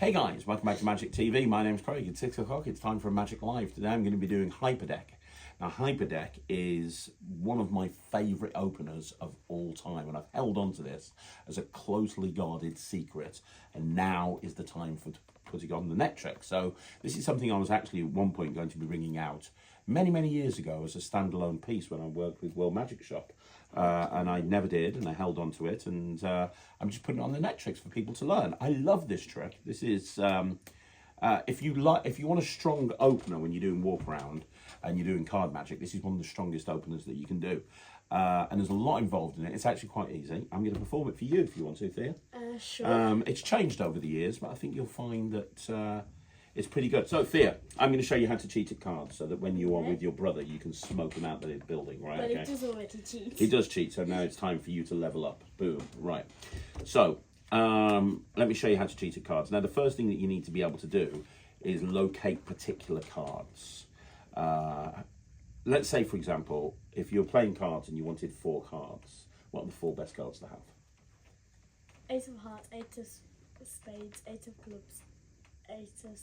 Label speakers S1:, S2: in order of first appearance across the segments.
S1: Hey guys, welcome back to Magic TV. My name's Craig. It's 6 o'clock. It's time for a Magic Live. Today I'm going to be doing Hyperdeck. Now Hyperdeck is one of my favourite openers of all time, and I've held on to this as a closely guarded secret, and now is the time for putting on the Netrix. So this is something I was actually at one point going to be bringing out many years ago as a standalone piece when I worked with World Magic Shop. And I never did, and I held on to it, and I'm just putting it on the Netrix for people to learn. I love this trick. This is if you want a strong opener when you're doing walk around and you're doing card magic, this is one of the strongest openers that you can do. And there's a lot involved in it. It's actually quite easy. I'm going to perform it for you if you want to, Thea.
S2: Sure.
S1: It's changed over the years, but I think you'll find that it's pretty good. So, Thea, I'm going to show you how to cheat at cards so that when you are with your brother, you can smoke him out the building, right?
S2: But it does already cheat.
S1: He does cheat, so now it's time for you to level up. Boom. Right. So, let me show you how to cheat at cards. Now, the first thing that you need to be able to do is locate particular cards. Let's say, for example, if you're playing cards and you wanted 4 cards, what are the 4 best cards to have?
S2: Ace of hearts, ace of spades, ace of clubs, ace of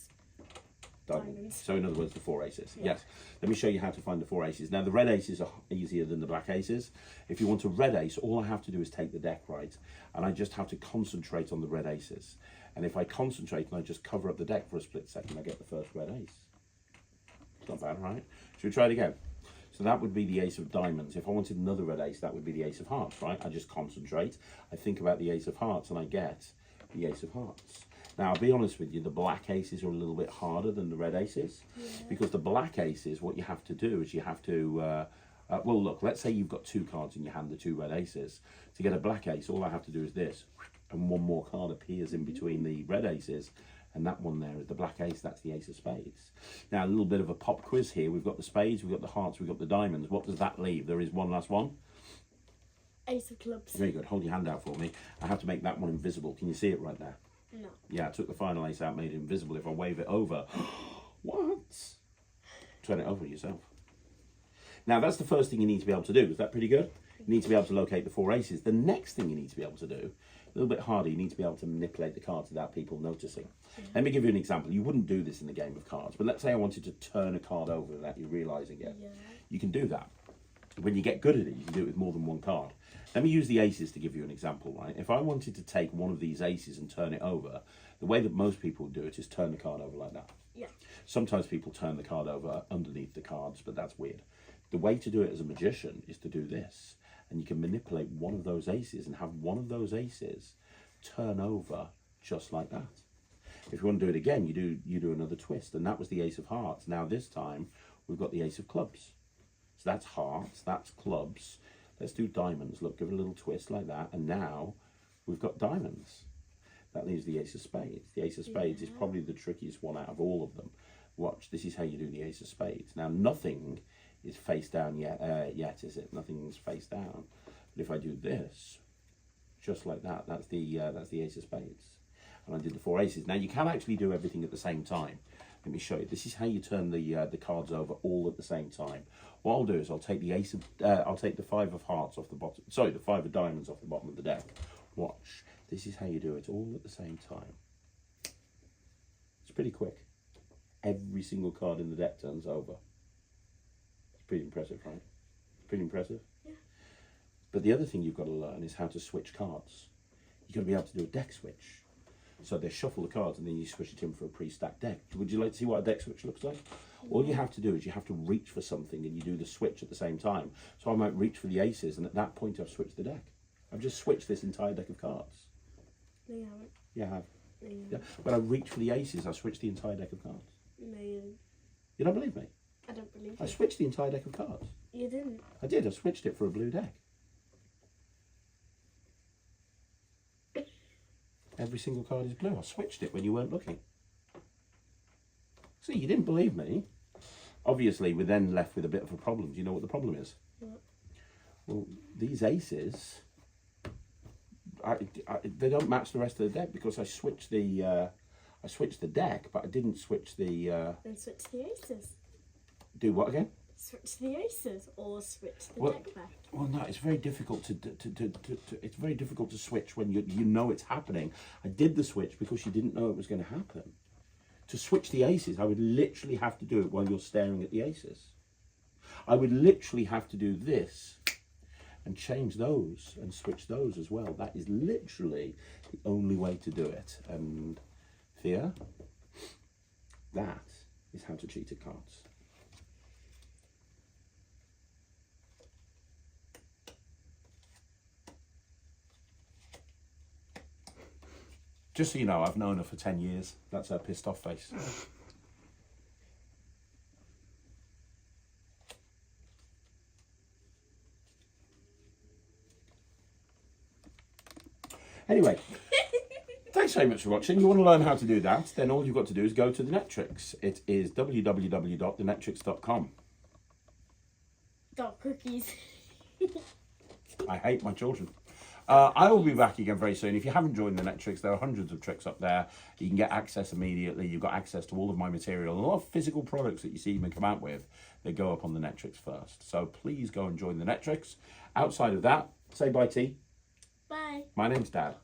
S2: diamonds.
S1: So in other words, the 4 aces.
S2: Yeah.
S1: Yes. Let me show you how to find the 4 aces. Now the red aces are easier than the black aces. If you want a red ace, all I have to do is take the deck, right? And I just have to concentrate on the red aces. And if I concentrate and I just cover up the deck for a split second, I get the first red ace. It's not bad, right? Should we try it again? So that would be the ace of diamonds. If I wanted another red ace, that would be the ace of hearts, right? I just concentrate. I think about the ace of hearts and I get the ace of hearts. Now, I'll be honest with you, the black aces are a little bit harder than the red aces. Yeah. Because the black aces, what you have to do is you have to, well, look, let's say you've got 2 cards in your hand, the 2 red aces. To get a black ace, all I have to do is this, and one more card appears in between the red aces, and that one there is the black ace, that's the ace of spades. Now, a little bit of a pop quiz here. We've got the spades, we've got the hearts, we've got the diamonds. What does that leave? There is one last one.
S2: Ace of clubs.
S1: Very good. Hold your hand out for me. I have to make that one invisible. Can you see it right there?
S2: No.
S1: Yeah, I took the final ace out, made it invisible. If I wave it over, what? Turn it over yourself. Now, that's the first thing you need to be able to do. Is that pretty good? You need to be able to locate the 4 aces. The next thing you need to be able to do, a little bit harder, you need to be able to manipulate the cards without people noticing. Yeah. Let me give you an example. You wouldn't do this in the game of cards, but let's say I wanted to turn a card over without you realising it. Yeah. You can do that. When you get good at it, you can do it with more than one card. Let me use the aces to give you an example, right? If I wanted to take one of these aces and turn it over, the way that most people do it is turn the card over like that.
S2: Yeah.
S1: Sometimes people turn the card over underneath the cards, but that's weird. The way to do it as a magician is to do this. And you can manipulate one of those aces and have one of those aces turn over just like that. If you want to do it again, you do another twist, and that was the ace of hearts. Now this time, we've got the ace of clubs. So that's hearts, that's clubs. Let's do diamonds. Look, give it a little twist like that. And now we've got diamonds. That leaves the ace of spades. The ace of spades is probably the trickiest one out of all of them. Watch, this is how you do the ace of spades. Now, nothing is face down yet, is it? Nothing's face down. But if I do this, just like that, that's the ace of spades. And I did the 4 aces. Now, you can actually do everything at the same time. Let me show you. This is how you turn the cards over all at the same time. What I'll do is I'll take the ace of, I'll take the 5 of hearts off the bottom. Sorry, the 5 of diamonds off the bottom of the deck. Watch. This is how you do it all at the same time. It's pretty quick. Every single card in the deck turns over. It's pretty impressive, right? Pretty impressive.
S2: Yeah.
S1: But the other thing you've got to learn is how to switch cards. You've got to be able to do a deck switch. So they shuffle the cards and then you switch it in for a pre-stacked deck. Would you like to see what a deck switch looks like? All you have to do is you have to reach for something and you do the switch at the same time. So I might reach for the aces and at that point I've switched the deck. I've just switched this entire deck of cards.
S2: No, you haven't.
S1: Yeah, I have.
S2: No, you
S1: Yeah. When I reach for the aces, I switched the entire deck of cards.
S2: No, you didn't.
S1: You don't believe me?
S2: I don't believe
S1: I
S2: you.
S1: switched the entire deck of cards.
S2: You didn't.
S1: I did. I switched it for a blue deck. Every single card is blue. I switched it when you weren't looking. See, you didn't believe me. Obviously, we're then left with a bit of a problem. Do you know what the problem is?
S2: What?
S1: Well, these aces, they don't match the rest of the deck because I switched the deck, but I didn't switch the.
S2: Then switch the aces.
S1: Do what again?
S2: switch the aces or switch the
S1: Well-
S2: deck back.
S1: Well, no, it's very difficult it's very difficult to switch when you know it's happening. I did the switch because you didn't know it was going to happen. To switch the aces, I would literally have to do it while you're staring at the aces. I would literally have to do this and change those and switch those as well. That is literally the only way to do it. And Thea, that is how to cheat at cards. Just so you know, I've known her for 10 years. That's her pissed off face. Anyway, thanks very much for watching. You want to learn how to do that, then all you've got to do is go to the Netrix. It is www.thenetrix.com.
S2: Dot cookies.
S1: I hate my children. I will be back again very soon. If you haven't joined the Netrix, there are hundreds of tricks up there. You can get access immediately. You've got access to all of my material. A lot of physical products that you see me come out with, they go up on the Netrix first. So please go and join the Netrix. Outside of that, say bye, T.
S2: Bye.
S1: My name's Dad.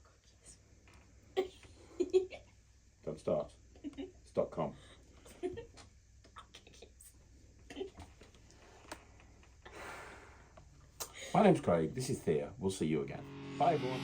S1: Don't start. It's .com. My name's Craig. This is Thea. We'll see you again. Bye, everyone.